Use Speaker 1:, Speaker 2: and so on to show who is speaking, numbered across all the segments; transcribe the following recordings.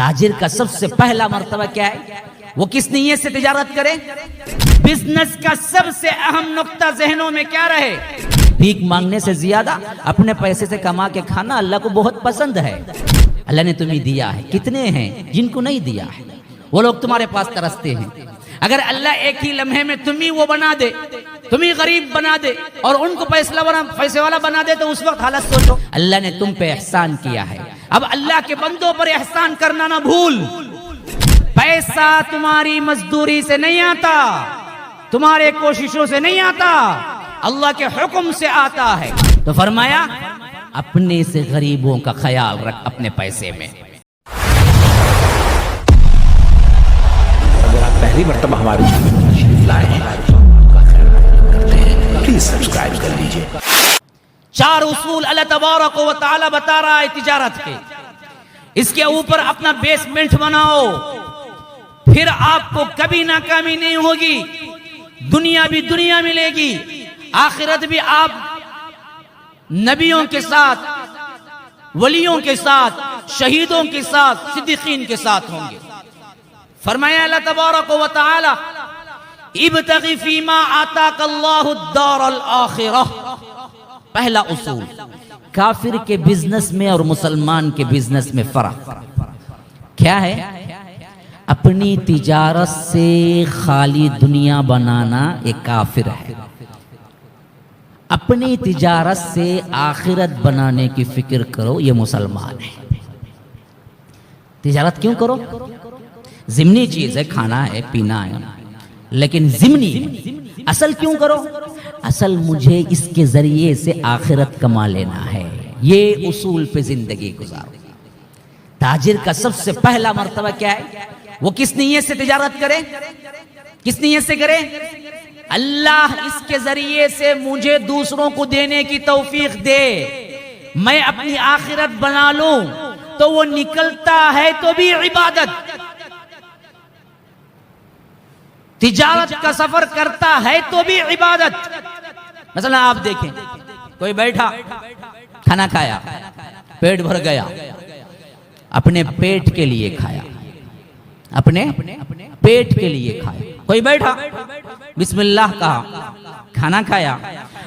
Speaker 1: تاجر کا سب سے پہلا مرتبہ کیا ہے؟ وہ کس نیت سے تجارت کرے؟ بزنس کا سب سے اہم نقطہ ذہنوں میں کیا رہے؟ بھیک مانگنے سے زیادہ اپنے پیسے سے کما کے کھانا اللہ کو بہت پسند ہے۔ اللہ نے تمہیں دیا ہے، کتنے ہیں جن کو نہیں دیا ہے؟ وہ لوگ تمہارے پاس ترستے ہیں۔ اگر اللہ ایک ہی لمحے میں تمہیں وہ بنا دے، تمہیں غریب بنا دے اور ان کو پیسے والا بنا دے تو اس وقت حالت سوچو۔ اللہ نے تم پہ احسان کیا ہے، اب اللہ کے بندوں پر احسان کرنا نہ بھول۔ پیسہ تمہاری مزدوری سے نہیں آتا، تمہارے کوششوں سے نہیں آتا، اللہ کے حکم سے آتا ہے۔ تو فرمایا اپنے سے غریبوں کا خیال رکھ اپنے پیسے میں۔
Speaker 2: اگر آپ پہلی مرتبہ ہمارے چینل پر تشریف لائے ہیں پلیز سبسکرائب کر لیجئے۔
Speaker 1: 4 اصول اللہ تبارک و تعالی بتا رہا ہے تجارت کے، اس کے اوپر اپنا بیسمنٹ بناؤ، پھر آپ کو کبھی ناکامی نہیں ہوگی، دنیا بھی دنیا ملے گی، آخرت بھی آپ نبیوں کے ساتھ، ولیوں کے ساتھ، شہیدوں کے ساتھ، صدیقین کے ساتھ ہوں گے۔ فرمایا اللہ تبارک و تعالی ابتغی فیما آتاک اللہ الدار الآخرہ۔ پہلا اصول، کافر کے بزنس میں اور مسلمان کے بزنس میں فرق کیا ہے؟ اپنی تجارت سے خالی دنیا بنانا ایک کافر ہے، اپنی تجارت سے آخرت بنانے کی فکر کرو یہ مسلمان ہے۔ تجارت کیوں کرو؟ ضمنی چیز ہے، کھانا ہے، پینا ہے، لیکن ضمنی ہے۔ اصل کیوں کرو؟ اصل مجھے اس کے ذریعے سے آخرت کما لینا ہے، یہ اصول پہ زندگی گزارو۔ تاجر کا سب سے پہلا مرتبہ کیا ہے؟ وہ کس نیت سے تجارت کرے؟ کس نیت سے کرے؟ اللہ اس کے ذریعے سے مجھے دوسروں کو دینے کی توفیق دے، میں اپنی آخرت بنا لوں، تو وہ نکلتا ہے تو بھی عبادت، تجارت کا سفر کرتا ہے تو بھی عبادت۔ مثلا آپ دیکھیں، کوئی بیٹھا، کھانا کھایا، پیٹ بھر گیا، اپنے پیٹ کے لیے کھایا، اپنے پیٹ کے لیے کھایا۔ کوئی بیٹھا، بسم اللہ کہا، کھانا کھایا،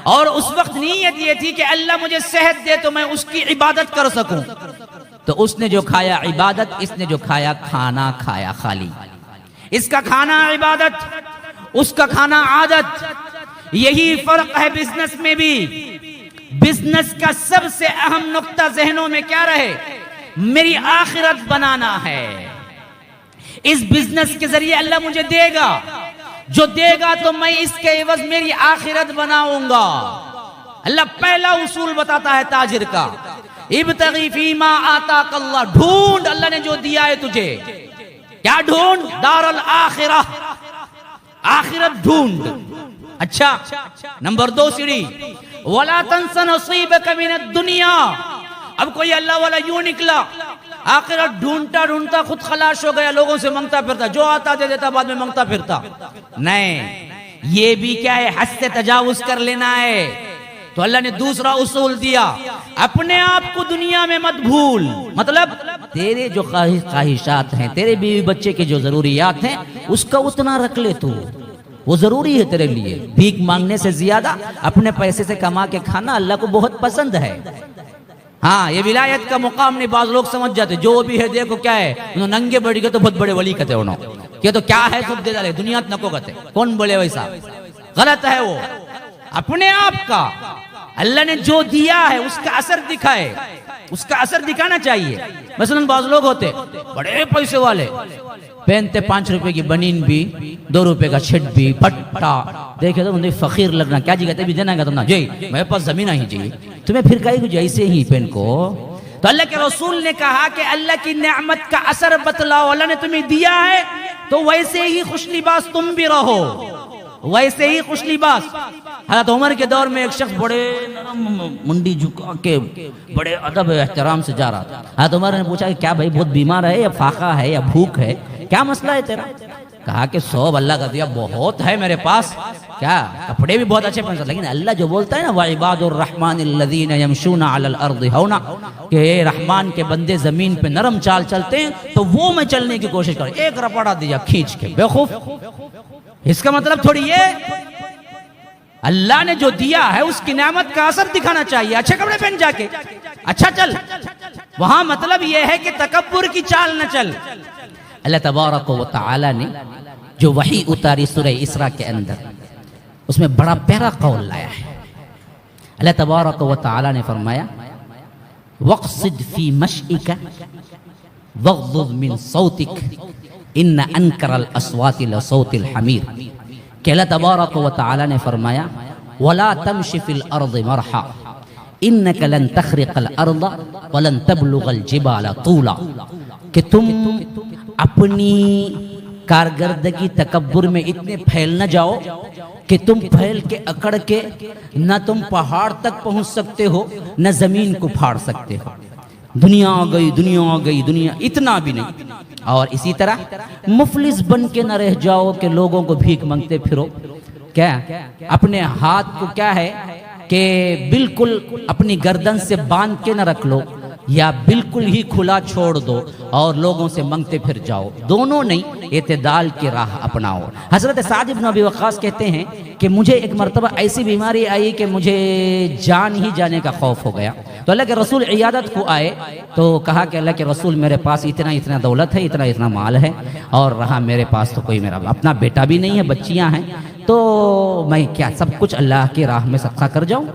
Speaker 1: اور اس وقت نیت یہ تھی کہ اللہ مجھے صحت دے تو میں اس کی عبادت کر سکوں، تو اس نے جو کھایا عبادت، اس نے جو کھایا کھانا کھایا خالی۔ اس کا کھانا عبادت، اس کا کھانا عادت۔ یہی فرق ہے بزنس میں بھی۔ بزنس کا سب سے اہم نقطہ ذہنوں میں کیا رہے؟ میری آخرت بنانا ہے، اس بزنس کے ذریعے اللہ مجھے دے گا، جو دے گا تو میں اس کے عوض میری آخرت بناؤں گا۔ اللہ پہلا اصول بتاتا ہے تاجر کا، ابتغی فیما آتاک اللہ، ڈھونڈ اللہ نے جو دیا ہے تجھے، کیا ڈھونڈ؟ دار الآخرہ، آخرت ڈھونڈ۔ اچھا، نمبر 2 سیڑھی، وَلَا تَنْسَ نَصِيبَكَ مِنَ الدُّنْيَا۔ اب کوئی اللہ والا یوں نکلا، آخرت ڈھونڈتا ڈھونڈتا خود خلاش ہو گیا، لوگوں سے منگتا پھرتا، جو آتا دے دیتا، بعد میں منگتا پھرتا۔ نہیں، یہ بھی کیا ہے؟ حد سے تجاوز کر لینا ہے۔ تو اللہ نے دوسرا اصول دیا، اپنے آپ کو دنیا میں مت بھول۔ مطلب تیرے جو خواہشات ہیں، تیرے بیوی بچے کے جو ضروریات ہیں، اس کا اتنا رکھ لے تو، وہ ضروری ہے تیرے لیے۔ بھیک مانگنے سے زیادہ اپنے پیسے سے کما کے کھانا اللہ کو بہت پسند ہے۔ ہاں، یہ ولایت کا مقام نہیں، بعض لوگ سمجھ جاتے جو بھی ہے دیکھو کیا ہے، انہوں ننگے بڑھ گئے تو بہت بڑے ولی کہتے انہوں، کہ تو کیا ہے سب دے ڈالے، دنیا نکو کہتے، کون بولے ویسا؟ غلط ہے وہ۔ اپنے آپ کا اللہ نے جو دیا ہے اس کا اثر دکھائے، اس کا اثر دکھانا چاہیے۔ مثلا بعض لوگ ہوتے بڑے پیسے والے، پہنتے 5 روپے کی بنین بھی، 2 روپے کا شرٹ بھی، پھٹا دیکھے تو انہیں فقیر لگنا، کیا جی کہتے بھی دینا گا تم نا جی میرے پاس زمین ہی جی، تمہیں پھر کہیں گے جیسے ہی پہن کو۔ تو اللہ کے رسول نے کہا کہ اللہ کی نعمت کا اثر بتلاؤ، اللہ نے تمہیں دیا ہے تو ویسے ہی خوش لباس تم بھی رہو، ویسے ہی خوش لباس۔ حضرت عمر کے دور میں ایک شخص بڑے منڈی جھکا کے بڑے ادب احترام سے جا رہا تھا۔ حضرت عمر نے پوچھا کہ کیا بھائی بہت بیمار ہے یا فاقہ ہے یا بھوک ہے، کیا مسئلہ ہے تیرا؟ کہا کہ 100 اللہ کا دیا بہت ہے میرے پاس، کیا کپڑے بھی بہت اچھے پہن سکتے، لیکن اللہ جو بولتا ہے نا وعباد الرحمن الذین یمشون علی الارض ہونا، کہ اے رحمان کے بندے زمین پہ نرم چال چلتے ہیں تو وہ میں چلنے کی کوشش کروں، ایک رپڑا دیا کھینچ کے، بیوقوف۔ اس کا مطلب تھوڑی یہ اللہ نے جو دیا ہے اس کی نعمت کا اثر دکھانا چاہیے، اچھے کپڑے پہن جا کے اچھا چل، وہاں مطلب یہ ہے کہ تکبر کی چال نہ چل۔ اللہ تبارک و تعالی نے جو وحی اتاری سورہ اسراء کے اندر، اس میں بڑا پیارا قول لایا ہے۔ اللہ تبارک و تعالی نے فرمایا وَاقْصِدْ فِي مَشْئِكَ وَاغْضُضْ مِنْ صَوْتِكَ إِنَّ أَنْكَرَ الْأَصْوَاتِ لَصَوْتِ الْحَمِيرِ، کہ اللہ تبارک و تعالی نے فرمایا وَلَا تَمْشِ فِي الْأَرْضِ مَرْحًا إِنَّكَ لَن تَخْرِقَ الْأَرْضَ وَلَن تَبْلُغَ الْجِبَالَ طُولًا، کہ تم اپنی کارکردگی تکبر میں اتنے پھیل نہ جاؤ کہ تم پھیل کے اکڑ کے نہ تم پہاڑ تک پہنچ سکتے ہو نہ زمین کو پھاڑ سکتے ہو، دنیا آ گئی دنیا آ گئی دنیا، اتنا بھی نہیں۔ اور اسی طرح مفلس بن کے نہ رہ جاؤ کہ لوگوں کو بھیک مانگتے پھرو، کیا اپنے ہاتھ کو کیا ہے کہ بالکل اپنی گردن سے باندھ کے نہ رکھ لو یا بالکل ہی کھلا چھوڑ دو اور لوگوں سے مانگتے پھر جاؤ، دونوں نہیں، اعتدال کی راہ اپناؤ۔ حضرت سعد بن ابی وقاص کہتے ہیں کہ مجھے ایک مرتبہ ایسی بیماری آئی کہ مجھے جان ہی جانے کا خوف ہو گیا، تو اللہ کے رسول عیادت کو آئے تو کہا کہ اللہ کے رسول میرے پاس اتنا دولت ہے، اتنا مال ہے، اور رہا میرے پاس تو کوئی میرا اپنا بیٹا بھی نہیں ہے، بچیاں ہیں، تو میں کیا سب کچھ اللہ کی راہ میں صدقہ کر جاؤں؟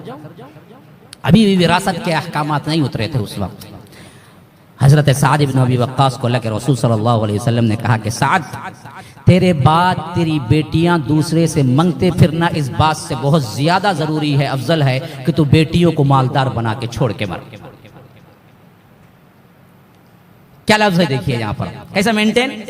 Speaker 1: ابھی بھی وراثت کے احکامات نہیں اترے تھے اس وقت۔ حضرت سعد بن ابی وقاص کو اللہ کے رسول صلی اللہ علیہ وسلم نے کہا کہ سعد، تیرے بعد تیری بیٹیاں دوسرے سے منگتے پھرنا اس بات سے بہت زیادہ ضروری ہے، افضل ہے کہ تو بیٹیوں کو مالدار بنا کے چھوڑ کے مر۔ کیا لفظ ہے دیکھیے یہاں پر، کیسا مینٹین،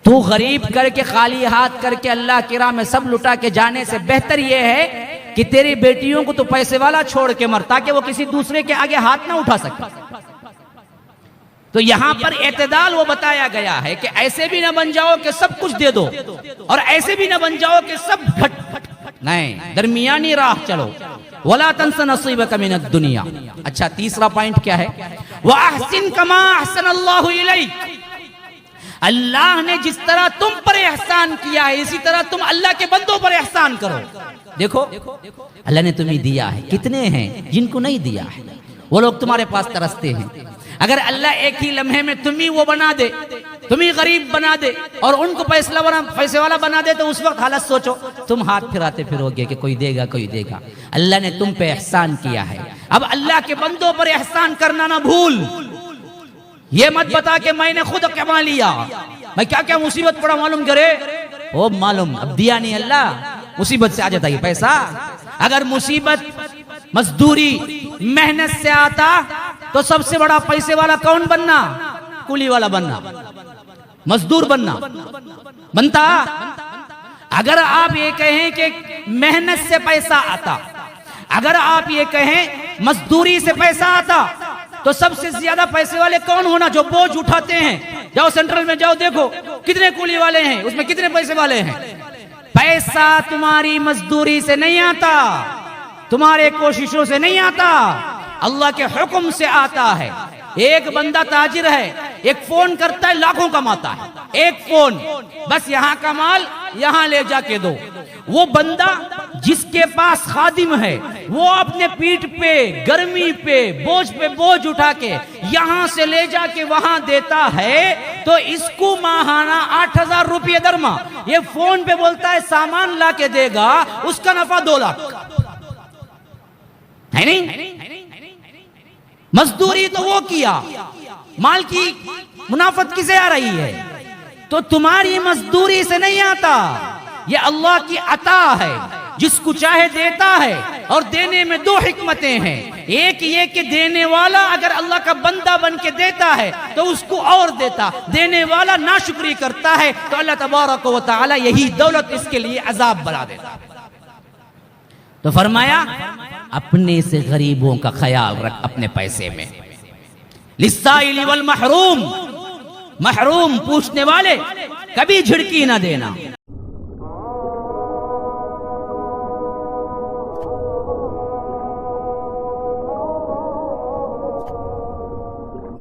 Speaker 1: تو غریب کر کے خالی ہاتھ کر کے اللہ کی راہ میں سب لٹا کے جانے سے بہتر یہ ہے کہ تیری بیٹیوں کو تو پیسے والا چھوڑ کے مر، تاکہ وہ کسی دوسرے کے آگے ہاتھ نہ اٹھا سکے۔ تو یہاں پر اعتدال وہ بتایا گیا ہے کہ ایسے بھی نہ بن جاؤ کہ سب کچھ دے دو، اور ایسے بھی نہ بن جاؤ کہ سب گھٹ، نہیں، درمیانی راہ چلو۔ وَلَا تَنْسَ نَصِيبَكَ مِنَ الدُّنْيَا۔ اچھا تیسرا پوائنٹ کیا ہے؟ وَأَحْسِنْ كَمَا أَحْسَنَ اللَّهُ إِلَيْكَ، اللہ نے جس طرح تم پر احسان کیا ہے اسی طرح تم اللہ کے بندوں پر احسان کرو۔ دیکھو اللہ نے تمہیں دیا ہے، کتنے ہیں جن کو نہیں دیا ہے، وہ لوگ تمہارے پاس ترستے ہیں۔ اگر اللہ ایک ہی لمحے میں تمہیں وہ بنا دے، تمہیں غریب بنا دے اور ان کو پیسے والا بنا دے، تو اس وقت حالت سوچو، تم ہاتھ پھراتے پھرو گے کہ کوئی دے گا کوئی دے گا۔ اللہ نے تم پہ احسان کیا ہے، اب اللہ کے بندوں پر احسان کرنا نہ بھول۔ یہ مت بتا کہ میں نے خود کما لیا، میں کیا کیا مصیبت پڑا معلوم کرے، وہ معلوم اب دیا نہیں اللہ، مصیبت سے آ جاتا یہ پیسہ۔ اگر مصیبت مزدوری محنت سے آتا تو سب سے بڑا پیسے والا کون بننا؟ کولی والا بننا، مزدور بننا، بنتا۔ اگر آپ یہ کہیں کہ محنت سے پیسہ آتا، اگر آپ یہ کہیں مزدوری سے پیسہ آتا، تو سب سے زیادہ پیسے والے کون ہونا؟ جو بوجھ اٹھاتے ہیں۔ جاؤ سینٹرل میں جاؤ، دیکھو کتنے کولی والے ہیں، اس میں کتنے پیسے والے ہیں۔ پیسہ تمہاری مزدوری سے نہیں آتا، تمہارے کوششوں سے نہیں آتا، اللہ کے حکم سے آتا ہے۔ ایک بندہ تاجر ہے، ایک فون کرتا ہے لاکھوں کماتا ہے، ایک فون، بس یہاں کا مال یہاں لے جا کے دو۔ وہ بندہ جس کے پاس خادم ہے، وہ اپنے پیٹھ پہ گرمی پہ بوجھ اٹھا کے یہاں سے لے جا کے وہاں دیتا ہے، تو اس کو ماہانہ 8,000 روپے درما، یہ فون پہ بولتا ہے سامان لا کے دے گا، اس کا نفع 2 لاکھ ہے نہیں؟ مزدوری تو وہ کیا، مال کی منافت کسے آ رہی ہے؟ تو تمہاری مزدوری سے نہیں آتا، یہ اللہ کی عطا ہے، جس کو چاہے دیتا ہے، اور دینے میں 2 حکمتیں ہیں۔ ایک یہ کہ دینے والا اگر اللہ کا بندہ بن کے دیتا ہے تو اس کو اور دیتا، دینے والا ناشکری کرتا ہے تو اللہ تبارک و تعالی یہی دولت اس کے لیے عذاب بنا دیتا۔ تو فرمایا اپنے سے غریبوں کا خیال رکھ اپنے پیسے میں۔ للسائل والمحروم، محروم پوچھنے والے کبھی جھڑکی نہ دینا،